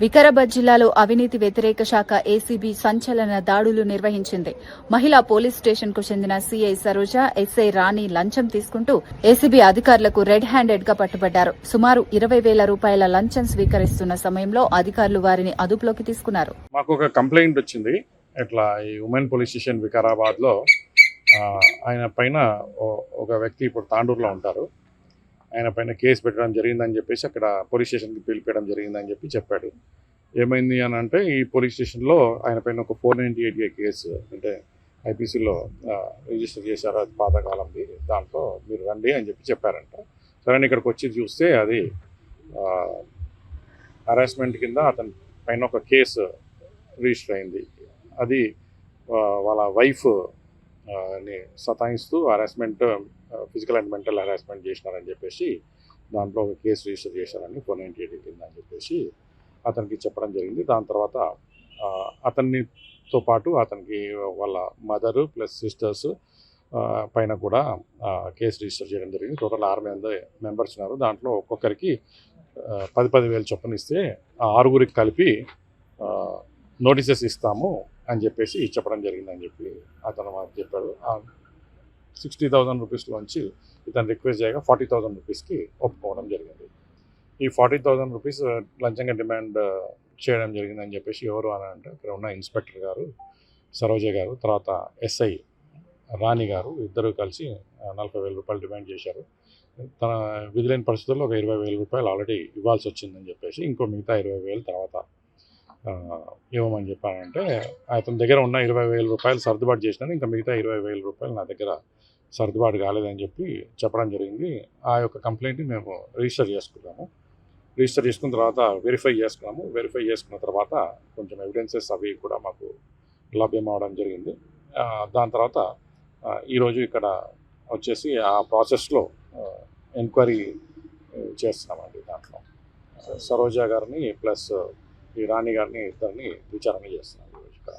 వికారాబాద్ జిల్లాలో అవినీతి వ్యతిరేక శాఖ ఏసీబీ సంచలన దాడులు నిర్వహించింది. మహిళా పోలీస్ స్టేషన్ కు చెందిన సీఐ సరోజ, ఎస్ఐ రాణి లంచం తీసుకుంటూ ఏసీబీ అధికారులకు రెడ్ హ్యాండెడ్ గా పట్టుబడ్డారు. సుమారు 20,000 రూపాయల లంచం స్వీకరిస్తున్న సమయంలో అధికారులు వారిని అదుపులోకి తీసుకున్నారు. మాకు ఒక కంప్లైంట్ వచ్చింది. ఇట్లా ఈ ఉమెన్ పోలీస్ స్టేషన్ వికారాబాద్ లో ఆయన పైన ఒక వ్యక్తి ఇప్పుడు తాండూరులో ఉంటారు. ఆయన పైన కేసు పెట్టడం జరిగిందని చెప్పేసి అక్కడ పోలీస్ స్టేషన్కి పిలిపించడం జరిగిందని చెప్పాడు. ఏమైంది అని అంటే ఈ పోలీస్ స్టేషన్లో ఆయన పైన ఒక 498A కేసు అంటే ఐపీసీలో రిజిస్టర్ చేశారు. అది పాతకాలంది. దాంట్లో మీరు రండి అని చెప్పారంట. సరే ఇక్కడికి వచ్చి చూస్తే అది హరాస్మెంట్ కింద అతని పైన ఒక కేసు రిజిస్టర్ అయింది. అది వాళ్ళ వైఫ్ ని సతాయిస్తూ harassment, physical and mental harassment చేసినారని చెప్పేసి దాంట్లో ఒక కేసు రిజిస్టర్ చేశారని 498 కింద అని చెప్పేసి అతనికి చెప్పడం జరిగింది. దాని తర్వాత అతనితో పాటు అతనికి వాళ్ళ మదరు ప్లస్ సిస్టర్స్ పైన కూడా కేసు రిజిస్టర్ చేయడం జరిగింది. టోటల్ 6 మెంబర్స్ ఉన్నారు. దాంట్లో ఒక్కొక్కరికి 10,000 చొప్పున ఇస్తే ఆ 6గురికి కలిపి నోటీసెస్ ఇస్తాము అని చెప్పేసి చెప్పడం జరిగిందని చెప్పి అతను మాకు చెప్పాడు. 60,000 రూపీస్లోంచి ఇతను రిక్వెస్ట్ చేయగా 40,000 రూపీస్కి ఒప్పుకోవడం జరిగింది. ఈ 40,000 రూపీస్ లంచంగా డిమాండ్ చేయడం జరిగిందని చెప్పేసి ఎవరు అని అంటే ఇక్కడ ఉన్న ఇన్స్పెక్టర్ గారు సరోజ గారు, తర్వాత ఎస్ఐ రాణి గారు ఇద్దరు కలిసి 40,000 రూపాయలు డిమాండ్ చేశారు. తన విధులైన పరిస్థితుల్లో ఒక 20,000 రూపాయలు ఆల్రెడీ ఇవ్వాల్సి వచ్చిందని చెప్పేసి ఇంకో మిగతా 20,000 తర్వాత ఇవ్వమని చెప్పానంటే అతని దగ్గర ఉన్న 20,000 రూపాయలు సర్దుబాటు చేసినాను. ఇంకా మిగతా 20,000 రూపాయలు నా దగ్గర సర్దుబాటు కాలేదని చెప్పడం జరిగింది. ఆ యొక్క కంప్లైంట్ని మేము రిజిస్టర్ చేసుకున్నాము. రిజిస్టర్ చేసుకున్న తర్వాత వెరిఫై చేసుకున్న తర్వాత కొంచెం ఎవిడెన్సెస్ అవి కూడా మాకు లభ్యం అవడం జరిగింది. దాని తర్వాత ఈరోజు ఇక్కడ వచ్చేసి ఆ ప్రాసెస్లో ఎంక్వైరీ చేస్తున్నామండి. దాంట్లో సరోజ గారిని ప్లస్ ఈ రాణి గారిని ఇద్దరిని విచారణ చేస్తున్నాం ఈరోజు ఇక్కడ.